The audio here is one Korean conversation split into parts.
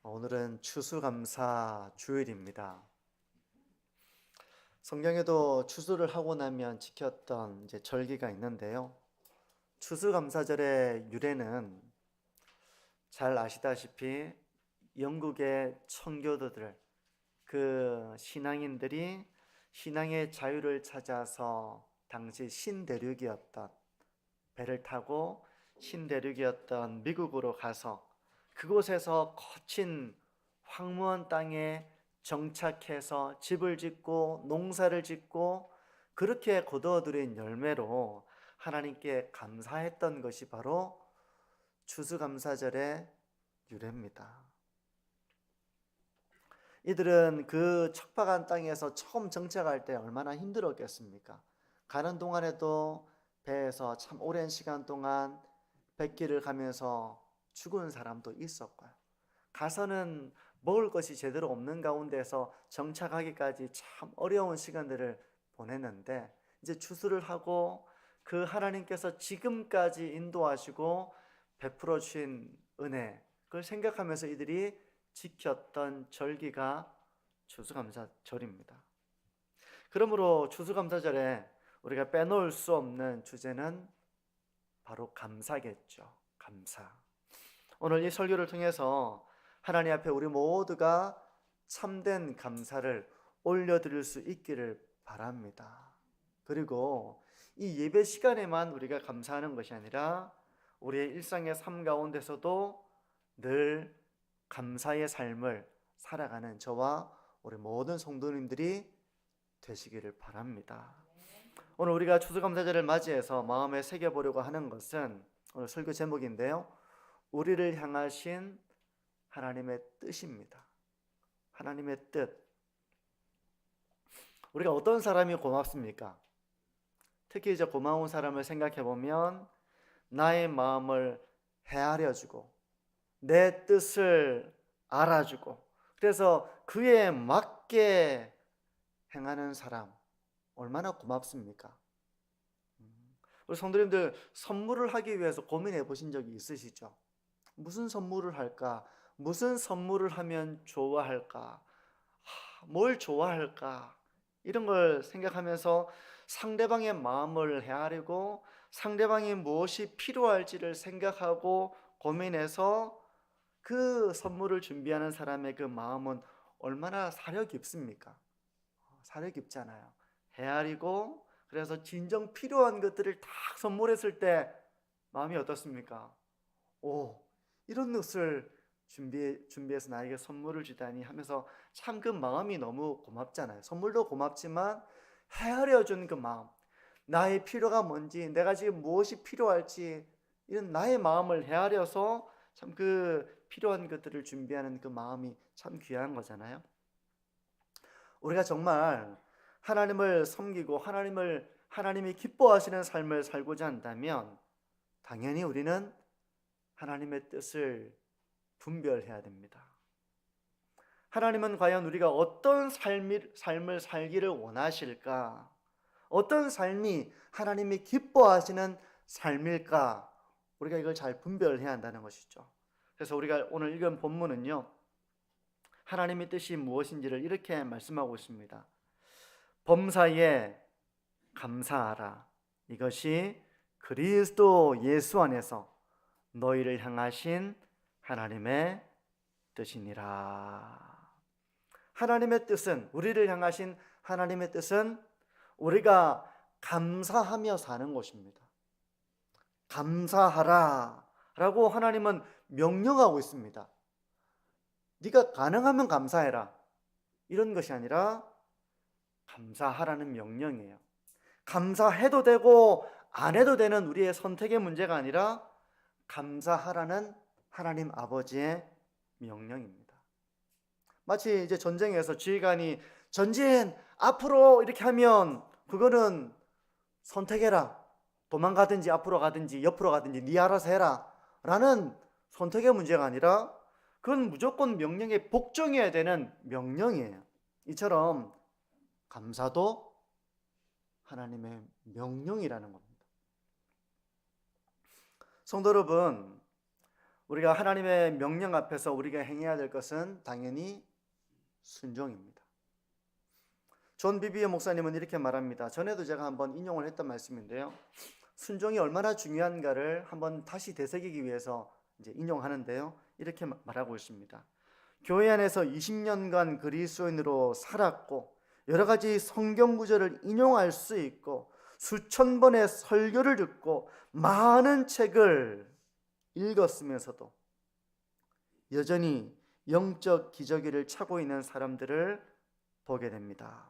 오늘은 추수감사 주일입니다. 성경에도 추수를 하고 나면 지켰던 절기가 있는데요. 추수감사절의 유래는 잘 아시다시피 영국의 청교도들, 그 신앙인들이 신앙의 자유를 찾아서 당시 신대륙이었던 배를 타고 신대륙이었던 미국으로 가서 그곳에서 거친 황무한 땅에 정착해서 집을 짓고 농사를 짓고 그렇게 거두어들인 열매로 하나님께 감사했던 것이 바로 추수감사절의 유래입니다. 이들은 그 척박한 땅에서 처음 정착할 때 얼마나 힘들었겠습니까? 가는 동안에도 배에서 참 오랜 시간 동안 뱃길을 가면서 죽은 사람도 있었고요. 가서는 먹을 것이 제대로 없는 가운데서 정착하기까지 참 어려운 시간들을 보냈는데 이제 추수를 하고 그 하나님께서 지금까지 인도하시고 베풀어 주신 은혜, 그걸 생각하면서 이들이 지켰던 절기가 추수감사절입니다. 그러므로 추수감사절에 우리가 빼놓을 수 없는 주제는 바로 감사겠죠. 감사. 오늘 이 설교를 통해서 하나님 앞에 우리 모두가 참된 감사를 올려드릴 수 있기를 바랍니다. 그리고 이 예배 시간에만 우리가 감사하는 것이 아니라 우리의 일상의 삶 가운데서도 늘 감사의 삶을 살아가는 저와 우리 모든 성도님들이 되시기를 바랍니다. 오늘 우리가 추수감사절을 맞이해서 마음에 새겨보려고 하는 것은 오늘 설교 제목인데요, 우리를 향하신 하나님의 뜻입니다. 하나님의 뜻. 우리가 어떤 사람이 고맙습니까? 특히 이제 고마운 사람을 생각해 보면 나의 마음을 헤아려주고 내 뜻을 알아주고 그래서 그에 맞게 행하는 사람, 얼마나 고맙습니까? 우리 성도님들, 선물을 하기 위해서 고민해 보신 적이 있으시죠? 무슨 선물을 할까? 무슨 선물을 하면 좋아할까? 뭘 좋아할까? 이런 걸 생각하면서 상대방의 마음을 헤아리고 상대방이 무엇이 필요할지를 생각하고 고민해서 그 선물을 준비하는 사람의 그 마음은 얼마나 사려 깊습니까? 사려 깊잖아요. 헤아리고 그래서 진정 필요한 것들을 딱 선물했을 때 마음이 어떻습니까? 오, 이런 것을 준비해서 나에게 선물을 주다니 하면서 참 그 마음이 너무 고맙잖아요. 선물도 고맙지만 헤아려 준 그 마음, 나의 필요가 뭔지, 내가 지금 무엇이 필요할지 이런 나의 마음을 헤아려서 참 그 필요한 것들을 준비하는 그 마음이 참 귀한 거잖아요. 우리가 정말 하나님을 섬기고 하나님이 기뻐하시는 삶을 살고자 한다면 당연히 우리는 하나님의 뜻을 분별해야 됩니다. 하나님은 과연 우리가 어떤 삶을 살기를 원하실까? 어떤 삶이 하나님이 기뻐하시는 삶일까? 우리가 이걸 잘 분별해야 한다는 것이죠. 그래서 우리가 오늘 읽은 본문은요, 하나님의 뜻이 무엇인지를 이렇게 말씀하고 있습니다. 범사에 감사하라. 이것이 그리스도 예수 안에서 너희를 향하신 하나님의 뜻이니라. 하나님의 뜻은, 우리를 향하신 하나님의 뜻은 우리가 감사하며 사는 것입니다. 감사하라 라고 하나님은 명령하고 있습니다. 네가 가능하면 감사해라, 이런 것이 아니라 감사하라는 명령이에요. 감사해도 되고 안 해도 되는 우리의 선택의 문제가 아니라 감사하라는 하나님 아버지의 명령입니다. 마치 이제 전쟁에서 지휘관이 전진 앞으로 이렇게 하면 그거는 선택해라, 도망가든지 앞으로 가든지 옆으로 가든지 네 알아서 해라 라는 선택의 문제가 아니라 그건 무조건 명령에 복종해야 되는 명령이에요. 이처럼 감사도 하나님의 명령이라는 겁니다. 성도 여러분, 우리가 하나님의 명령 앞에서 우리가 행해야 될 것은 당연히 순종입니다. 존 비비어 목사님은 이렇게 말합니다. 전에도 제가 한번 인용을 했던 말씀인데요. 순종이 얼마나 중요한가를 한번 다시 되새기기 위해서 이제 인용하는데요. 이렇게 말하고 있습니다. 교회 안에서 20년간 그리스도인으로 살았고 여러 가지 성경 구절을 인용할 수 있고 수천 번의 설교를 듣고 많은 책을 읽었으면서도 여전히 영적 기저귀를 차고 있는 사람들을 보게 됩니다.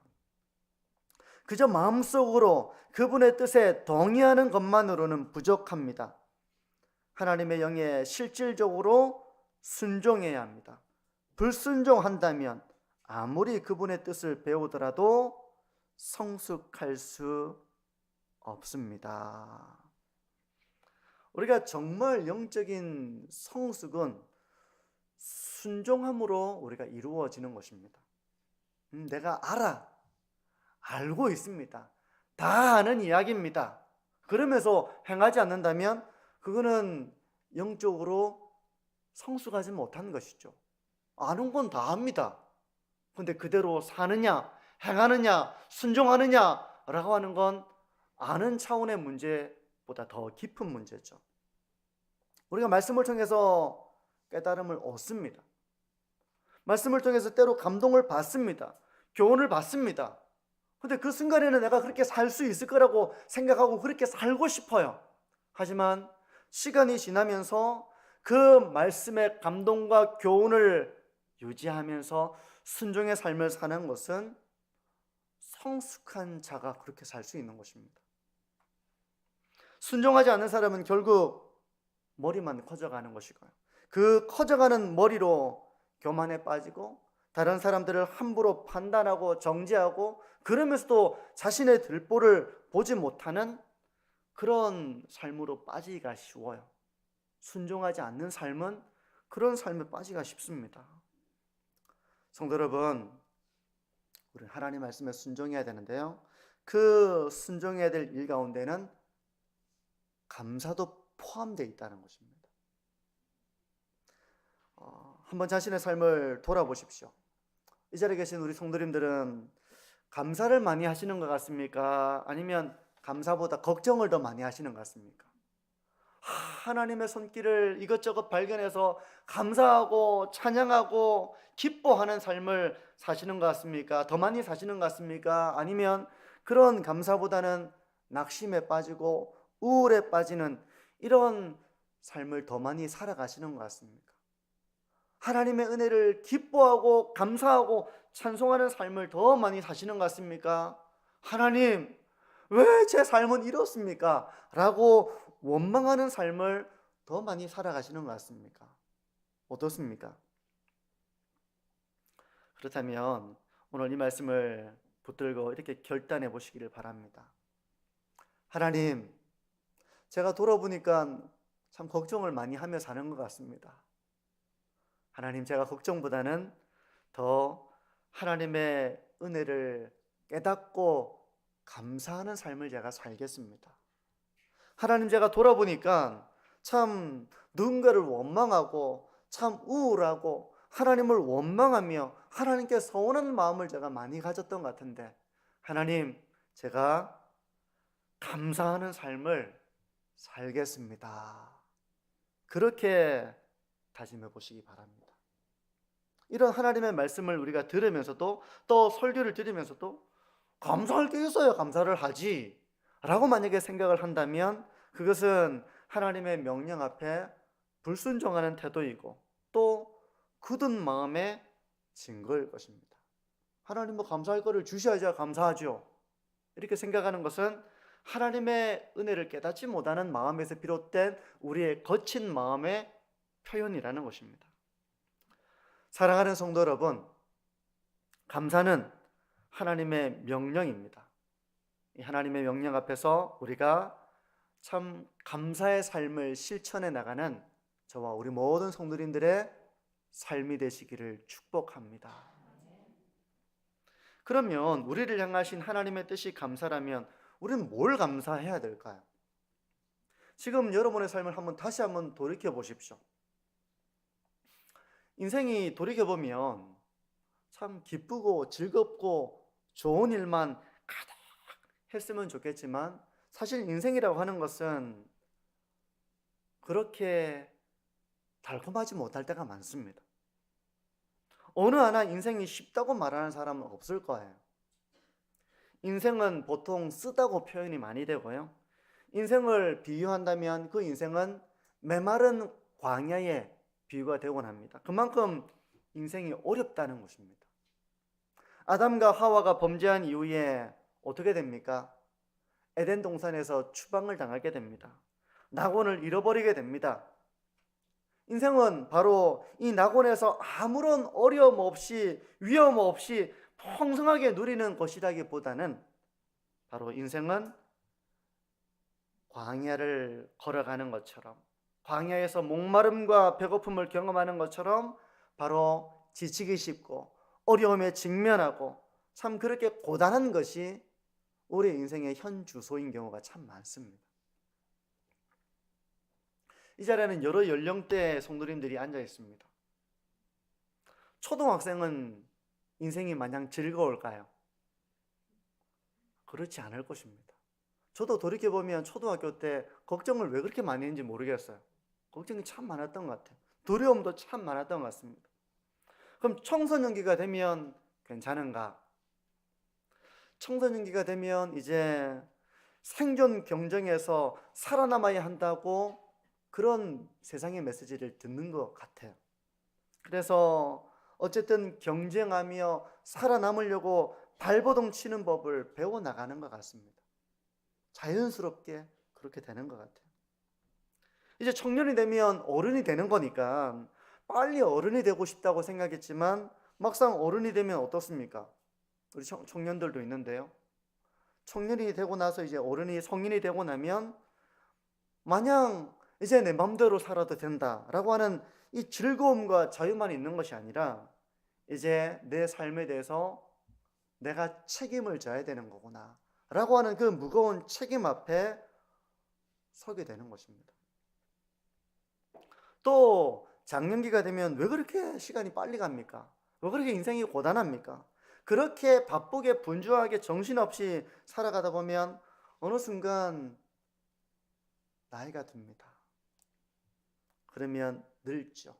그저 마음속으로 그분의 뜻에 동의하는 것만으로는 부족합니다. 하나님의 영에 실질적으로 순종해야 합니다. 불순종한다면 아무리 그분의 뜻을 배우더라도 성숙할 수 없습니다. 우리가 정말 영적인 성숙은 순종함으로 우리가 이루어지는 것입니다. 내가 알고 있습니다. 다 아는 이야기입니다. 그러면서 행하지 않는다면 그거는 영적으로 성숙하지 못한 것이죠. 아는 건 다 압니다. 근데 그대로 사느냐, 행하느냐, 순종하느냐라고 하는 건 아는 차원의 문제보다 더 깊은 문제죠. 우리가 말씀을 통해서 깨달음을 얻습니다. 말씀을 통해서 때로 감동을 받습니다. 교훈을 받습니다. 근데 그 순간에는 내가 그렇게 살 수 있을 거라고 생각하고 그렇게 살고 싶어요. 하지만 시간이 지나면서 그 말씀의 감동과 교훈을 유지하면서 순종의 삶을 사는 것은 성숙한 자가 그렇게 살 수 있는 것입니다. 순종하지 않는 사람은 결국 머리만 커져가는 것이고요. 그 커져가는 머리로 교만에 빠지고 다른 사람들을 함부로 판단하고 정죄하고 그러면서도 자신의 들보를 보지 못하는 그런 삶으로 빠지기가 쉬워요. 순종하지 않는 삶은 그런 삶에 빠지기가 쉽습니다. 성도 여러분, 우리는 하나님 말씀에 순종해야 되는데요. 그 순종해야 될 일 가운데는 감사도 포함되어 있다는 것입니다. 한번 자신의 삶을 돌아보십시오. 이 자리에 계신 우리 성도님들은 감사를 많이 하시는 것 같습니까? 아니면 감사보다 걱정을 더 많이 하시는 것 같습니까? 하나님의 손길을 이것저것 발견해서 감사하고 찬양하고 기뻐하는 삶을 사시는 것 같습니까? 더 많이 사시는 것 같습니까? 아니면 그런 감사보다는 낙심에 빠지고 우울에 빠지는 이런 삶을 더 많이 살아가시는 것 같습니까? 하나님의 은혜를 기뻐하고 감사하고 찬송하는 삶을 더 많이 사시는 것 같습니까? 하나님, 왜 제 삶은 이렇습니까? 라고 원망하는 삶을 더 많이 살아가시는 것 같습니까? 어떻습니까? 그렇다면 오늘 이 말씀을 붙들고 이렇게 결단해 보시기를 바랍니다. 하나님, 제가 돌아보니까 참 걱정을 많이 하며 사는 것 같습니다. 하나님, 제가 걱정보다는 더 하나님의 은혜를 깨닫고 감사하는 삶을 제가 살겠습니다. 하나님, 제가 돌아보니까 참 누군가를 원망하고 참 우울하고 하나님을 원망하며 하나님께 서운한 마음을 제가 많이 가졌던 것 같은데 하나님, 제가 감사하는 삶을 살겠습니다. 그렇게 다짐해 보시기 바랍니다. 이런 하나님의 말씀을 우리가 들으면서도 또 설교를 들으면서도 감사할 게 있어야 감사를 하지 라고 만약에 생각을 한다면 그것은 하나님의 명령 앞에 불순종하는 태도이고 또 굳은 마음의 증거일 것입니다. 하나님 감사할 거를 주셔야지 감사하죠. 이렇게 생각하는 것은 하나님의 은혜를 깨닫지 못하는 마음에서 비롯된 우리의 거친 마음의 표현이라는 것입니다. 사랑하는 성도 여러분, 감사는 하나님의 명령입니다. 이 하나님의 명령 앞에서 우리가 참 감사의 삶을 실천해 나가는 저와 우리 모든 성도님들의 삶이 되시기를 축복합니다. 그러면 우리를 향하신 하나님의 뜻이 감사라면 우리는 뭘 감사해야 될까요? 지금 여러분의 삶을 다시 한번 돌이켜 보십시오. 인생이 돌이켜보면 참 기쁘고 즐겁고 좋은 일만 가득 했으면 좋겠지만 사실 인생이라고 하는 것은 그렇게 달콤하지 못할 때가 많습니다. 어느 하나 인생이 쉽다고 말하는 사람은 없을 거예요. 인생은 보통 쓰다고 표현이 많이 되고요. 인생을 비유한다면 그 인생은 메마른 광야에 비유가 되곤 합니다. 그만큼 인생이 어렵다는 것입니다. 아담과 하와가 범죄한 이후에 어떻게 됩니까? 에덴 동산에서 추방을 당하게 됩니다. 낙원을 잃어버리게 됩니다. 인생은 바로 이 낙원에서 아무런 어려움 없이 위험 없이 풍성하게 누리는 것이라기보다는 바로 인생은 광야를 걸어가는 것처럼, 광야에서 목마름과 배고픔을 경험하는 것처럼 바로 지치기 쉽고 어려움에 직면하고 참 그렇게 고단한 것이 우리 인생의 현 주소인 경우가 참 많습니다. 이 자리에는 여러 연령대의 성도님들이 앉아 있습니다. 초등학생은 인생이 마냥 즐거울까요? 그렇지 않을 것입니다. 저도 돌이켜보면 초등학교 때 걱정을 왜 그렇게 많이 했는지 모르겠어요. 걱정이 참 많았던 것 같아요. 두려움도 참 많았던 것 같습니다. 그럼 청소년기가 되면 괜찮은가? 청소년기가 되면 이제 생존 경쟁에서 살아남아야 한다고 그런 세상의 메시지를 듣는 것 같아요. 그래서 어쨌든 경쟁하며 살아남으려고 발버둥 치는 법을 배워나가는 것 같습니다. 자연스럽게 그렇게 되는 것 같아요. 이제 청년이 되면 어른이 되는 거니까 빨리 어른이 되고 싶다고 생각했지만 막상 어른이 되면 어떻습니까? 우리 청년들도 있는데요. 청년이 되고 나서 이제 어른이 성인이 되고 나면 마냥 이제 내 마음대로 살아도 된다라고 하는 이 즐거움과 자유만 있는 것이 아니라 이제 내 삶에 대해서 내가 책임을 져야 되는 거구나 라고 하는 그 무거운 책임 앞에 서게 되는 것입니다. 또 장년기가 되면 왜 그렇게 시간이 빨리 갑니까? 왜 그렇게 인생이 고단합니까? 그렇게 바쁘게 분주하게 정신없이 살아가다 보면 어느 순간 나이가 듭니다. 그러면 늙죠.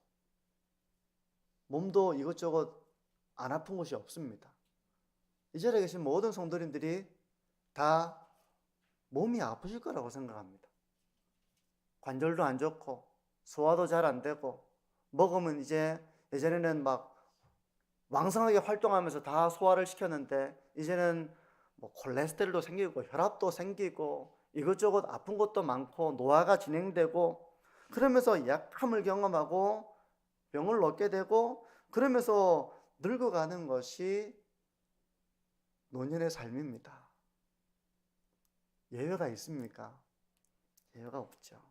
몸도 이것저것 안 아픈 것이 없습니다. 이 자리에 계신 모든 성도님들이 다 몸이 아프실 거라고 생각합니다. 관절도 안 좋고 소화도 잘 안 되고 먹으면 이제 예전에는 막 왕성하게 활동하면서 다 소화를 시켰는데 이제는 뭐 콜레스테롤도 생기고 혈압도 생기고 이것저것 아픈 것도 많고 노화가 진행되고 그러면서 약함을 경험하고 병을 얻게 되고 그러면서 늙어가는 것이 노년의 삶입니다. 예외가 있습니까? 예외가 없죠.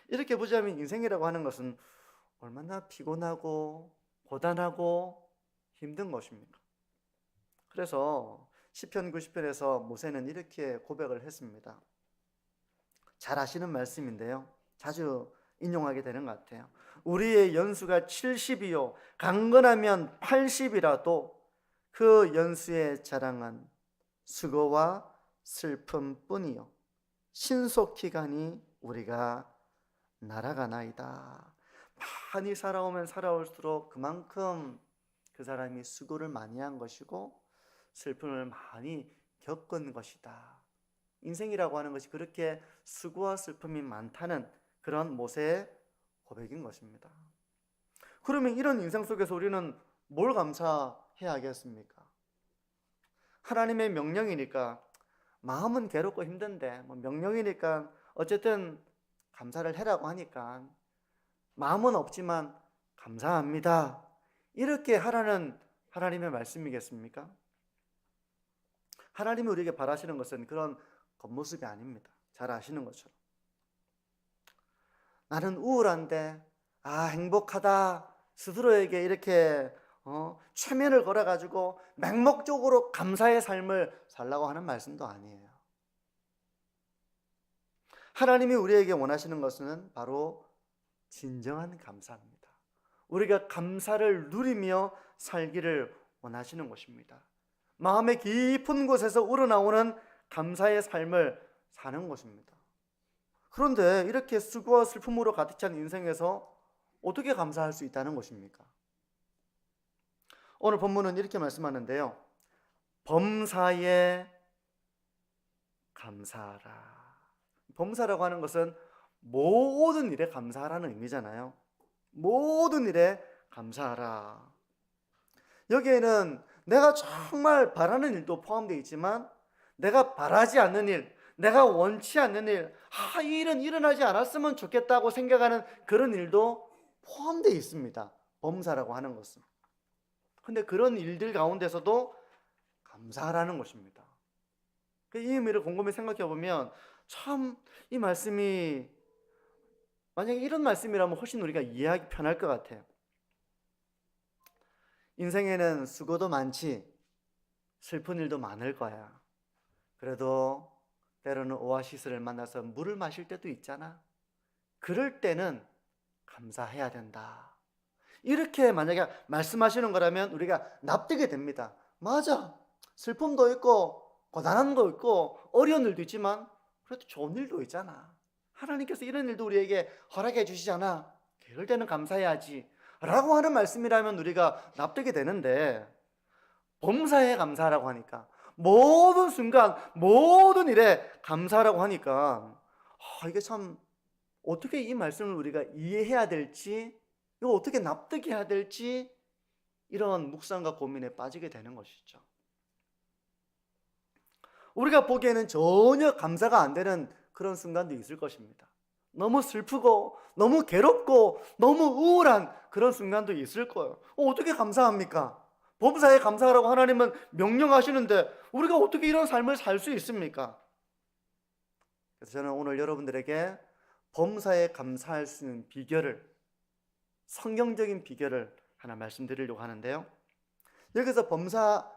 이렇게 보자면 인생이라고 하는 것은 얼마나 피곤하고 고단하고 힘든 것입니까? 그래서 시편 90편에서 모세는 이렇게 고백을 했습니다. 잘 아시는 말씀인데요. 자주 인용하게 되는 것 같아요. 우리의 연수가 70이요 강건하면 80이라도 그 연수의 자랑은 수고와 슬픔뿐이요 신속히 가니 우리가 날아가나이다. 많이 살아오면 살아올수록 그만큼 그 사람이 수고를 많이 한 것이고 슬픔을 많이 겪은 것이다. 인생이라고 하는 것이 그렇게 수고와 슬픔이 많다는 그런 모세의 고백인 것입니다. 그러면 이런 인생 속에서 우리는 뭘 감사해야 하겠습니까? 하나님의 명령이니까 마음은 괴롭고 힘든데 명령이니까 어쨌든 감사를 해라고 하니까 마음은 없지만 감사합니다. 이렇게 하라는 하나님의 말씀이겠습니까? 하나님이 우리에게 바라시는 것은 그런 겉모습이 아닙니다. 잘 아시는 것처럼. 나는 우울한데 행복하다 스스로에게 이렇게 최면을 걸어가지고 맹목적으로 감사의 삶을 살라고 하는 말씀도 아니에요. 하나님이 우리에게 원하시는 것은 바로 진정한 감사입니다. 우리가 감사를 누리며 살기를 원하시는 것입니다. 마음의 깊은 곳에서 우러나오는 감사의 삶을 사는 것입니다. 그런데 이렇게 수고와 슬픔으로 가득 찬 인생에서 어떻게 감사할 수 있다는 것입니까? 오늘 본문은 이렇게 말씀하는데요. 범사에 감사하라. 범사라고 하는 것은 모든 일에 감사하라는 의미잖아요. 모든 일에 감사하라. 여기에는 내가 정말 바라는 일도 포함되어 있지만 내가 바라지 않는 일, 내가 원치 않는 일, 이 일은 일어나지 않았으면 좋겠다고 생각하는 그런 일도 포함되어 있습니다. 범사라고 하는 것은. 근데 그런 일들 가운데서도 감사하라는 것입니다. 이 의미를 곰곰이 생각해 보면 참 이 말씀이 만약에 이런 말씀이라면 훨씬 우리가 이해하기 편할 것 같아요. 인생에는 수고도 많지 슬픈 일도 많을 거야. 그래도 때로는 오아시스를 만나서 물을 마실 때도 있잖아. 그럴 때는 감사해야 된다. 이렇게 만약에 말씀하시는 거라면 우리가 납득이 됩니다. 맞아. 슬픔도 있고 고단함도 있고 어려운 일도 있지만 그래도 좋은 일도 있잖아. 하나님께서 이런 일도 우리에게 허락해 주시잖아. 그럴 때는 감사해야지 라고 하는 말씀이라면 우리가 납득이 되는데, 범사에 감사하라고 하니까, 모든 순간 모든 일에 감사하라고 하니까 이게 참 어떻게 이 말씀을 우리가 이해해야 될지, 이거 어떻게 납득해야 될지 이런 묵상과 고민에 빠지게 되는 것이죠. 우리가 보기에는 전혀 감사가 안 되는 그런 순간도 있을 것입니다. 너무 슬프고 너무 괴롭고 너무 우울한 그런 순간도 있을 거예요. 어떻게 감사합니까? 범사에 감사하라고 하나님은 명령하시는데 우리가 어떻게 이런 삶을 살 수 있습니까? 그래서 저는 오늘 여러분들에게 범사에 감사할 수 있는 비결을, 성경적인 비결을 하나 말씀드리려고 하는데요. 여기서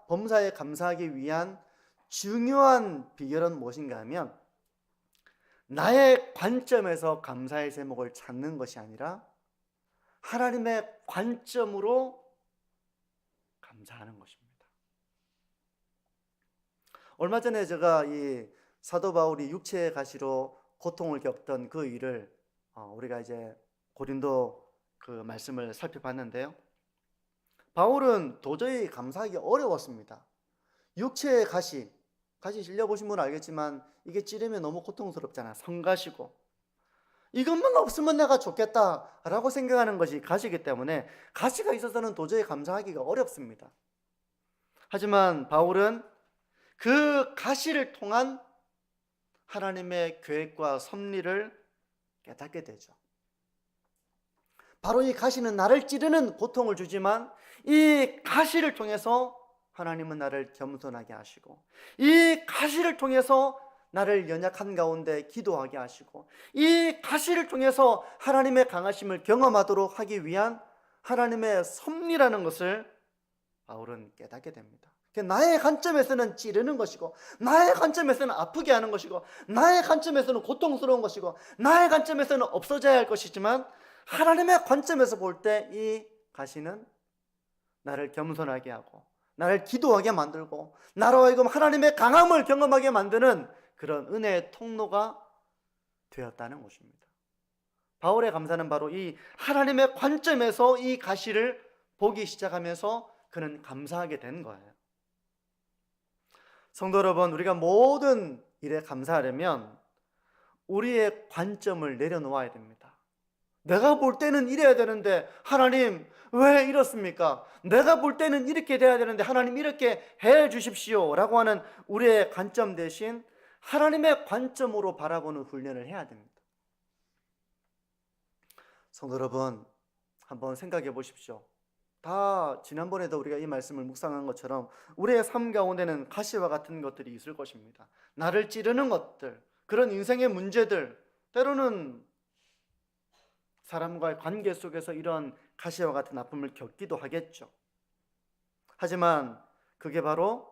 범사에 감사하기 위한 중요한 비결은 무엇인가 하면, 나의 관점에서 감사의 제목을 찾는 것이 아니라 하나님의 관점으로 감사하는 것입니다. 얼마 전에 제가 이 사도 바울이 육체의 가시로 고통을 겪던 그 일을 우리가 이제 고린도 그 말씀을 살펴봤는데요. 바울은 도저히 감사하기 어려웠습니다. 육체의 가시 질려보신 분은 알겠지만 이게 찌르면 너무 고통스럽잖아. 성가시고 이것만 없으면 내가 좋겠다라고 생각하는 것이 가시이기 때문에 가시가 있어서는 도저히 감사하기가 어렵습니다. 하지만 바울은 그 가시를 통한 하나님의 계획과 섭리를 깨닫게 되죠. 바로 이 가시는 나를 찌르는 고통을 주지만 이 가시를 통해서 하나님은 나를 겸손하게 하시고, 이 가시를 통해서 나를 연약한 가운데 기도하게 하시고, 이 가시를 통해서 하나님의 강하심을 경험하도록 하기 위한 하나님의 섭리라는 것을 바울은 깨닫게 됩니다. 나의 관점에서는 찌르는 것이고, 나의 관점에서는 아프게 하는 것이고, 나의 관점에서는 고통스러운 것이고, 나의 관점에서는 없어져야 할 것이지만 하나님의 관점에서 볼 때 이 가시는 나를 겸손하게 하고 나를 기도하게 만들고 나로 하여금 하나님의 강함을 경험하게 만드는 그런 은혜의 통로가 되었다는 것입니다. 바울의 감사는 바로 이 하나님의 관점에서 이 가시를 보기 시작하면서 그는 감사하게 된 거예요. 성도 여러분, 우리가 모든 일에 감사하려면 우리의 관점을 내려놓아야 됩니다. 내가 볼 때는 이래야 되는데 하나님 왜 이렇습니까? 내가 볼 때는 이렇게 돼야 되는데 하나님 이렇게 해 주십시오 라고 하는 우리의 관점 대신 하나님의 관점으로 바라보는 훈련을 해야 됩니다. 성도 여러분, 한번 생각해 보십시오. 다 지난번에도 우리가 이 말씀을 묵상한 것처럼 우리의 삶 가운데는 가시와 같은 것들이 있을 것입니다. 나를 찌르는 것들, 그런 인생의 문제들, 때로는 사람과의 관계 속에서 이런 가시와 같은 아픔을 겪기도 하겠죠. 하지만 그게 바로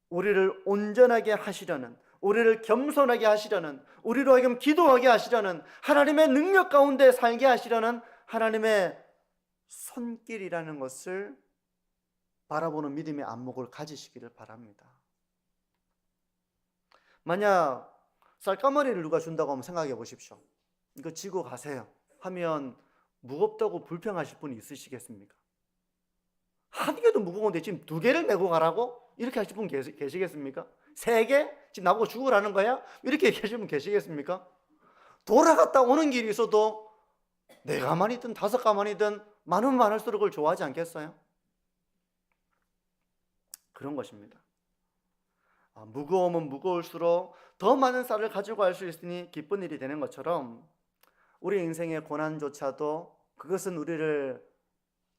우리를 온전하게 하시려는, 우리를 겸손하게 하시려는, 우리로 하여금 기도하게 하시려는, 하나님의 능력 가운데 살게 하시려는 하나님의 손길이라는 것을 바라보는 믿음의 안목을 가지시기를 바랍니다. 만약 쌀가마니를 누가 준다고 하면 생각해 보십시오. 이거 지고 가세요 하면 무겁다고 불평하실 분이 있으시겠습니까? 한 개도 무거운데 지금 2개를 메고 가라고? 이렇게 하실 분 계시겠습니까? 3개? 지금 나보고 죽으라는 거야? 이렇게 얘기하실 분 계시겠습니까? 돌아갔다 오는 길이 있어도 4가마니든 5가마니든 많으면 많을수록 그걸 좋아하지 않겠어요? 그런 것입니다. 무거우면 무거울수록 더 많은 쌀을 가지고 갈 수 있으니 기쁜 일이 되는 것처럼 우리 인생의 고난조차도 그것은 우리를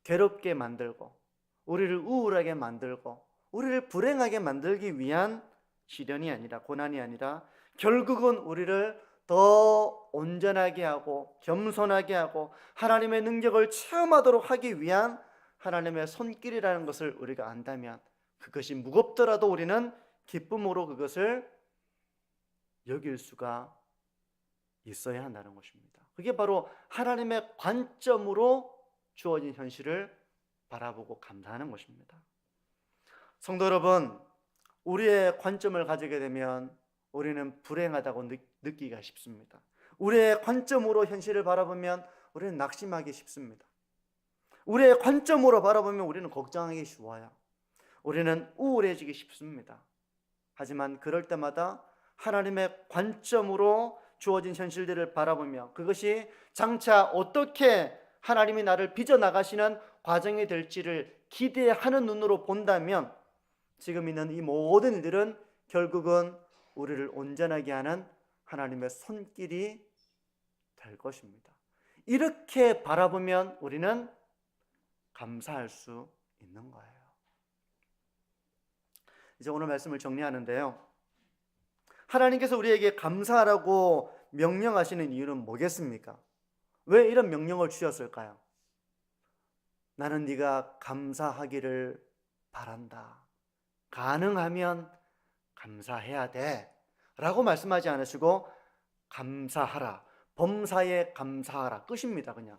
괴롭게 만들고 우리를 우울하게 만들고 우리를 불행하게 만들기 위한 시련이 아니라, 고난이 아니라 결국은 우리를 더 온전하게 하고 겸손하게 하고 하나님의 능력을 체험하도록 하기 위한 하나님의 손길이라는 것을 우리가 안다면, 그것이 무겁더라도 우리는 기쁨으로 그것을 여길 수가 있어야 한다는 것입니다. 그게 바로 하나님의 관점으로 주어진 현실을 바라보고 감사하는 것입니다. 성도 여러분, 우리의 관점을 가지게 되면 우리는 불행하다고 느끼기가 쉽습니다. 우리의 관점으로 현실을 바라보면 우리는 낙심하기 쉽습니다. 우리의 관점으로 바라보면 우리는 걱정하기 쉬워요. 우리는 우울해지기 쉽습니다. 하지만 그럴 때마다 하나님의 관점으로 주어진 현실들을 바라보며 그것이 장차 어떻게 하나님이 나를 빚어나가시는 과정이 될지를 기대하는 눈으로 본다면 지금 있는 이 모든 일들은 결국은 우리를 온전하게 하는 하나님의 손길이 될 것입니다. 이렇게 바라보면 우리는 감사할 수 있는 거예요. 이제 오늘 말씀을 정리하는데요, 하나님께서 우리에게 감사하라고 명령하시는 이유는 뭐겠습니까? 왜 이런 명령을 주셨을까요? 나는 네가 감사하기를 바란다. 가능하면 감사해야 돼 라고 말씀하지 않으시고 감사하라, 범사에 감사하라, 끝입니다. 그냥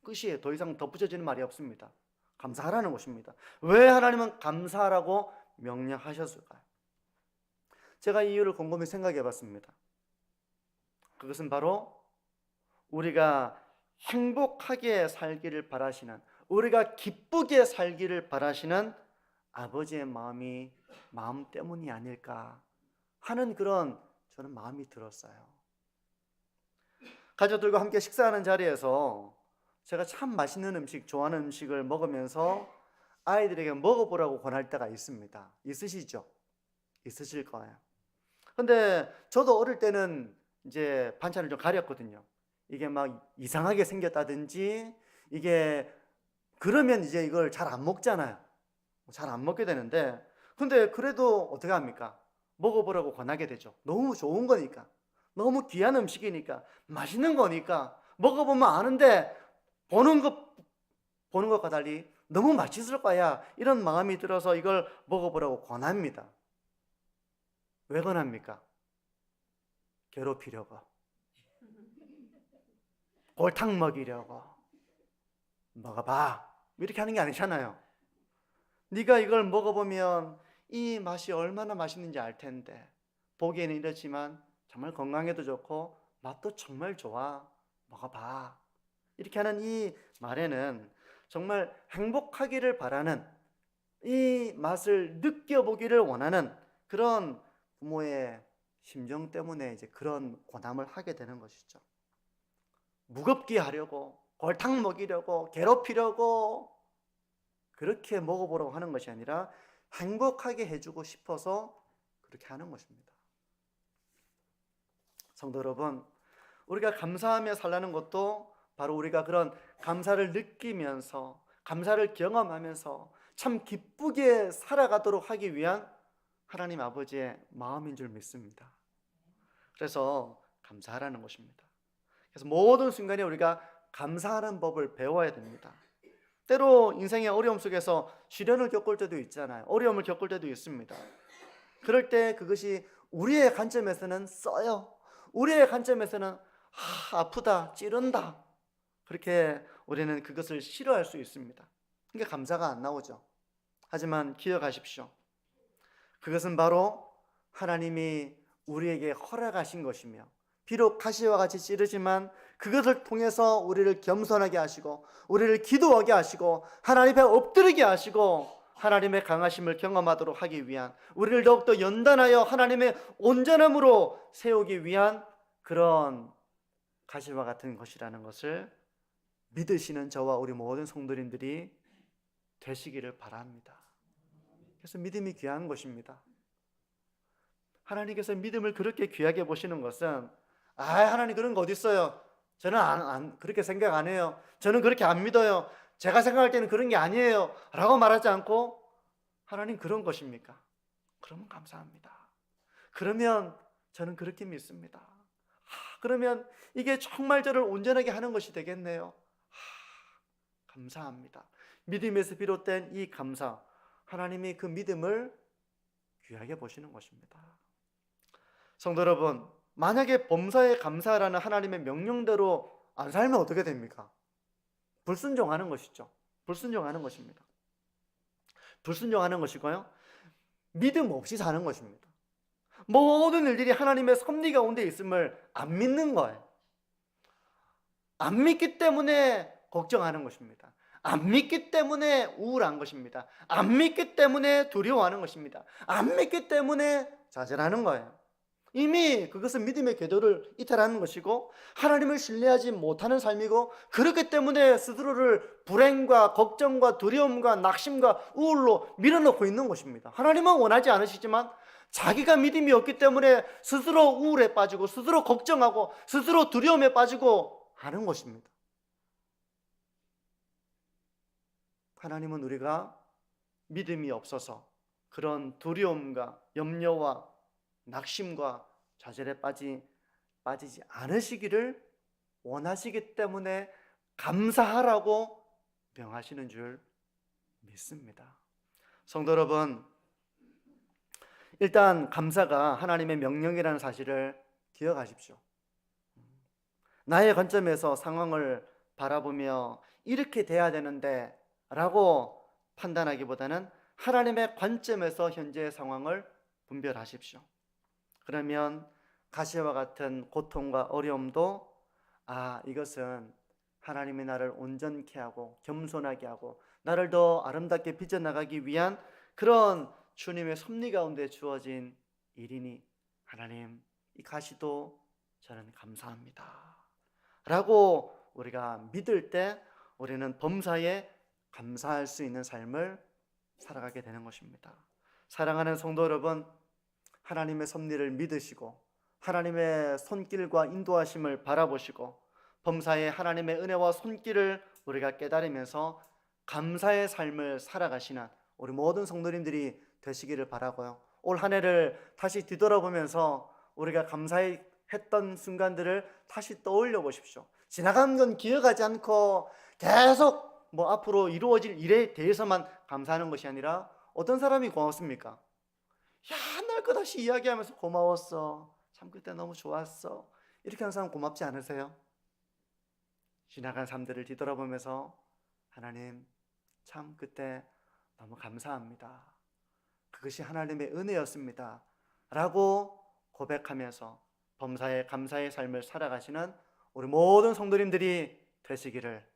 끝이에요. 더 이상 덧붙여지는 말이 없습니다. 감사하라는 것입니다. 왜 하나님은 감사하라고 명령하셨을까요? 제가 이 이유를 곰곰이 생각해 봤습니다. 그것은 바로 우리가 행복하게 살기를 바라시는, 우리가 기쁘게 살기를 바라시는 아버지의 마음 때문이 아닐까 하는 그런 저는 마음이 들었어요. 가족들과 함께 식사하는 자리에서 제가 참 맛있는 음식, 좋아하는 음식을 먹으면서 아이들에게 먹어보라고 권할 때가 있습니다. 있으시죠? 있으실 거예요. 근데 저도 어릴 때는 이제 반찬을 좀 가렸거든요. 이게 막 이상하게 생겼다든지 이게 그러면 이제 이걸 잘 안 먹잖아요. 잘 안 먹게 되는데, 근데 그래도 어떻게 합니까? 먹어보라고 권하게 되죠. 너무 좋은 거니까, 너무 귀한 음식이니까, 맛있는 거니까 먹어보면 아는데 보는 것과 달리 너무 맛있을 거야 이런 마음이 들어서 이걸 먹어보라고 권합니다. 왜 권합니까? 괴롭히려고, 골탕 먹이려고. 먹어봐 이렇게 하는 게 아니잖아요. 네가 이걸 먹어보면 이 맛이 얼마나 맛있는지 알 텐데, 보기에는 이렇지만 정말 건강에도 좋고 맛도 정말 좋아, 먹어봐. 이렇게 하는 이 말에는 정말 행복하기를 바라는, 이 맛을 느껴보기를 원하는 그런 부모의 심정 때문에 이제 그런 권함을 하게 되는 것이죠. 무겁게 하려고, 골탕 먹이려고, 괴롭히려고 그렇게 먹어보라고 하는 것이 아니라 행복하게 해주고 싶어서 그렇게 하는 것입니다. 성도 여러분, 우리가 감사하며 살라는 것도 바로 우리가 그런 감사를 느끼면서, 감사를 경험하면서 참 기쁘게 살아가도록 하기 위한 하나님 아버지의 마음인 줄 믿습니다. 그래서 감사하라는 것입니다. 그래서 모든 순간에 우리가 감사하는 법을 배워야 됩니다. 때로 인생의 어려움 속에서 시련을 겪을 때도 있잖아요. 어려움을 겪을 때도 있습니다. 그럴 때 그것이 우리의 관점에서는 써요. 우리의 관점에서는 아프다, 찌른다, 그렇게 우리는 그것을 싫어할 수 있습니다. 그러니까 감사가 안 나오죠. 하지만 기억하십시오. 그것은 바로 하나님이 우리에게 허락하신 것이며, 비록 가시와 같이 찌르지만 그것을 통해서 우리를 겸손하게 하시고, 우리를 기도하게 하시고, 하나님 앞에 엎드리게 하시고, 하나님의 강하심을 경험하도록 하기 위한, 우리를 더욱더 연단하여 하나님의 온전함으로 세우기 위한 그런 가시와 같은 것이라는 것을 믿으시는 저와 우리 모든 성도님들이 되시기를 바랍니다. 그래서 믿음이 귀한 것입니다. 하나님께서 믿음을 그렇게 귀하게 보시는 것은, 하나님 그런 거 어디 있어요? 저는 그렇게 생각 안 해요. 저는 그렇게 안 믿어요. 제가 생각할 때는 그런 게 아니에요 라고 말하지 않고, 하나님 그런 것입니까? 그러면 감사합니다. 그러면 저는 그렇게 믿습니다. 그러면 이게 정말 저를 온전하게 하는 것이 되겠네요. 감사합니다. 믿음에서 비롯된 이 감사, 하나님이 그 믿음을 귀하게 보시는 것입니다. 성도 여러분, 만약에 범사에 감사라는 하나님의 명령대로 안 살면 어떻게 됩니까? 불순종하는 것이죠. 불순종하는 것입니다. 불순종하는 것이고요, 믿음 없이 사는 것입니다. 모든 일들이 하나님의 섭리 가운데 있음을 안 믿는 거예요. 안 믿기 때문에 걱정하는 것입니다. 안 믿기 때문에 우울한 것입니다. 안 믿기 때문에 두려워하는 것입니다. 안 믿기 때문에 좌절하는 거예요. 이미 그것은 믿음의 궤도를 이탈하는 것이고, 하나님을 신뢰하지 못하는 삶이고, 그렇기 때문에 스스로를 불행과 걱정과 두려움과 낙심과 우울로 밀어넣고 있는 것입니다. 하나님은 원하지 않으시지만 자기가 믿음이 없기 때문에 스스로 우울에 빠지고, 스스로 걱정하고, 스스로 두려움에 빠지고 하는 것입니다. 하나님은 우리가 믿음이 없어서 그런 두려움과 염려와 낙심과 좌절에 빠지지 않으시기를 원하시기 때문에 감사하라고 명하시는 줄 믿습니다. 성도 여러분, 일단 감사가 하나님의 명령이라는 사실을 기억하십시오. 나의 관점에서 상황을 바라보며 이렇게 돼야 되는데 라고 판단하기보다는 하나님의 관점에서 현재의 상황을 분별하십시오. 그러면 가시와 같은 고통과 어려움도, 이것은 하나님이 나를 온전케 하고 겸손하게 하고 나를 더 아름답게 빚어나가기 위한 그런 주님의 섭리 가운데 주어진 일이니, 하나님 이 가시도 저는 감사합니다 라고 우리가 믿을 때 우리는 범사에 감사할 수 있는 삶을 살아가게 되는 것입니다. 사랑하는 성도 여러분, 하나님의 섭리를 믿으시고 하나님의 손길과 인도하심을 바라보시고 범사에 하나님의 은혜와 손길을 우리가 깨달으면서 감사의 삶을 살아가시는 우리 모든 성도님들이 되시기를 바라고요. 올 한 해를 다시 뒤돌아보면서 우리가 감사했던 순간들을 다시 떠올려 보십시오. 지나간 건 기억하지 않고 계속 앞으로 이루어질 일에 대해서만 감사하는 것이 아니라, 어떤 사람이 고맙습니까? 날 끝없이 이야기하면서 고마웠어, 참 그때 너무 좋았어, 이렇게 하는 사람 고맙지 않으세요? 지나간 삶들을 뒤돌아보면서 하나님 참 그때 너무 감사합니다, 그것이 하나님의 은혜였습니다 라고 고백하면서 범사에 감사의 삶을 살아가시는 우리 모든 성도님들이 되시기를